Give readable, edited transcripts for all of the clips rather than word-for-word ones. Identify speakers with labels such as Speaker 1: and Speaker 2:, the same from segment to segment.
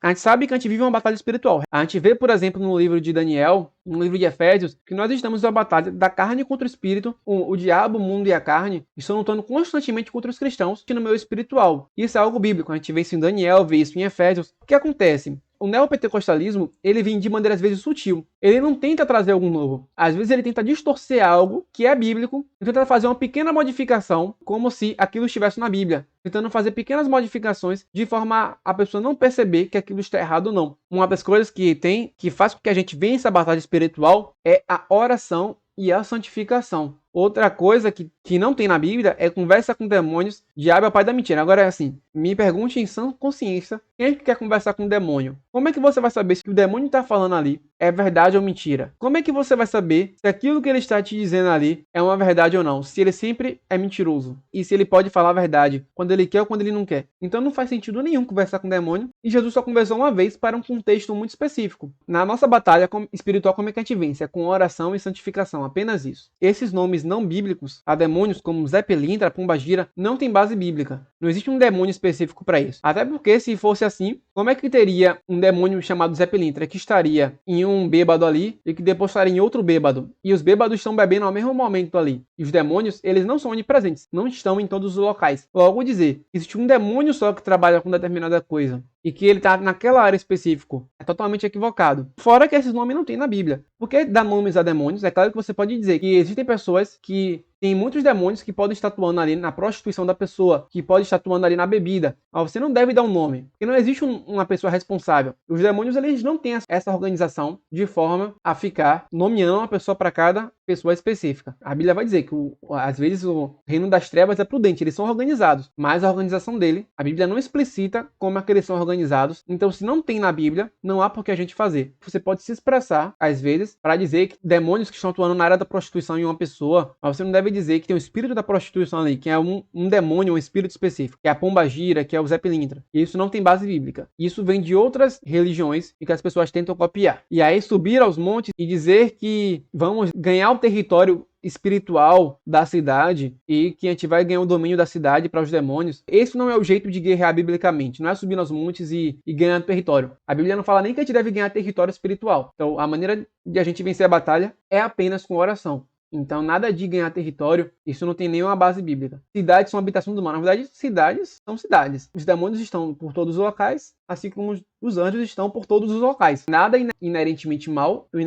Speaker 1: A gente sabe que a gente vive uma batalha espiritual. A gente vê, por exemplo, no livro de Daniel, no livro de Efésios, que nós estamos na batalha da carne contra o espírito. O diabo, o mundo e a carne estão lutando constantemente contra os cristãos no meio espiritual. Isso é algo bíblico. A gente vê isso em Daniel, vê isso em Efésios. O que acontece? O neopentecostalismo, ele vem de maneira às vezes sutil. Ele não tenta trazer algo novo. Às vezes ele tenta distorcer algo que é bíblico, e tenta fazer uma pequena modificação, como se aquilo estivesse na Bíblia. Tentando fazer pequenas modificações de forma a pessoa não perceber que aquilo está errado ou não. Uma das coisas que faz com que a gente vença a batalha espiritual é a oração e a santificação. Outra coisa que não tem na Bíblia é conversa com demônios, diabo é o pai da mentira. Agora é assim, me pergunte em sã consciência, quem é que quer conversar com um demônio? Como é que você vai saber se o que o demônio está falando ali é verdade ou mentira? Como é que você vai saber se aquilo que ele está te dizendo ali é uma verdade ou não? Se ele sempre é mentiroso e se ele pode falar a verdade quando ele quer ou quando ele não quer. Então não faz sentido nenhum conversar com o demônio, e Jesus só conversou uma vez para um contexto muito específico. Na nossa batalha espiritual, como é que a gente vence? É com oração e santificação, apenas isso. Esses nomes não bíblicos a demônios como Zé Pilintra, Pombagira, não tem base bíblica. Não existe um demônio específico para isso. Até porque, se fosse assim, como é que teria um demônio chamado Zé Pilintra que estaria em um bêbado ali e que depois estaria em outro bêbado? E os bêbados estão bebendo ao mesmo momento ali. E os demônios, eles não são onipresentes, não estão em todos os locais. Logo dizer, existe um demônio só que trabalha com determinada coisa e que ele está naquela área específica, é totalmente equivocado. Fora que esses nomes não tem na Bíblia. Por que dar nomes a demônios? É claro que você pode dizer que existem pessoas que tem muitos demônios que podem estar atuando ali na prostituição da pessoa, que podem estar atuando ali na bebida. Mas você não deve dar um nome, porque não existe uma pessoa responsável. Os demônios, eles não têm essa organização de forma a ficar nomeando uma pessoa para cada pessoa específica. A Bíblia vai dizer que às vezes o reino das trevas é prudente, eles são organizados, mas a organização dele, a Bíblia não explicita como é que eles são organizados. Então, se não tem na Bíblia, não há por que a gente fazer. Você pode se expressar, às vezes, para dizer que demônios que estão atuando na área da prostituição em uma pessoa, mas você não deve dizer que tem o espírito da prostituição ali, que é um demônio, um espírito específico, que é a Pombagira, que é o Zé Pilintra. E isso não tem base bíblica. Isso vem de outras religiões e que as pessoas tentam copiar. E aí subir aos montes e dizer que vamos ganhar o território espiritual da cidade e que a gente vai ganhar o domínio da cidade para os demônios. Esse não é o jeito de guerrear biblicamente. Não é subir aos montes e ganhar território. A Bíblia não fala nem que a gente deve ganhar território espiritual. Então, a maneira de a gente vencer a batalha é apenas com oração. Então, nada de ganhar território, isso não tem nenhuma base bíblica. Cidades são habitação do mal. Na verdade, cidades são cidades. Os demônios estão por todos os locais, assim como os anjos estão por todos os locais. Nada inerentemente mal ou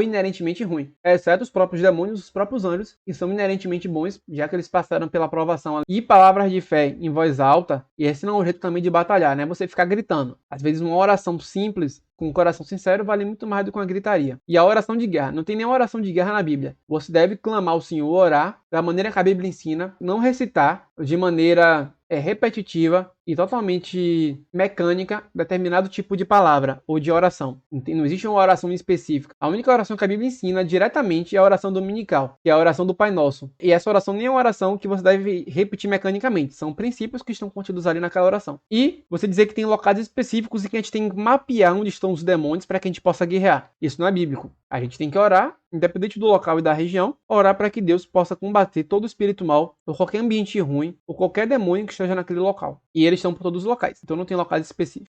Speaker 1: inerentemente ruim. Exceto os próprios demônios, os próprios anjos, que são inerentemente bons, já que eles passaram pela provação. E palavras de fé em voz alta, e esse não é um jeito também de batalhar, né? Você ficar gritando. Às vezes uma oração simples, com um coração sincero, vale muito mais do que uma gritaria. E a oração de guerra. Não tem nenhuma oração de guerra na Bíblia. Você deve clamar ao Senhor, orar, da maneira que a Bíblia ensina, não recitar de maneira repetitiva e totalmente mecânica determinado tipo de palavra ou de oração. Não existe uma oração específica. A única oração que a Bíblia ensina diretamente é a oração dominical, que é a oração do Pai Nosso. E essa oração nem é uma oração que você deve repetir mecanicamente. São princípios que estão contidos ali naquela oração. E você dizer que tem locais específicos e que a gente tem que mapear onde estão os demônios para que a gente possa guerrear. Isso não é bíblico. A gente tem que orar, independente do local e da região, orar para que Deus possa combater todo o espírito mal, ou qualquer ambiente ruim, ou qualquer demônio que esteja naquele local. E eles estão por todos os locais, então não tem locais específicos.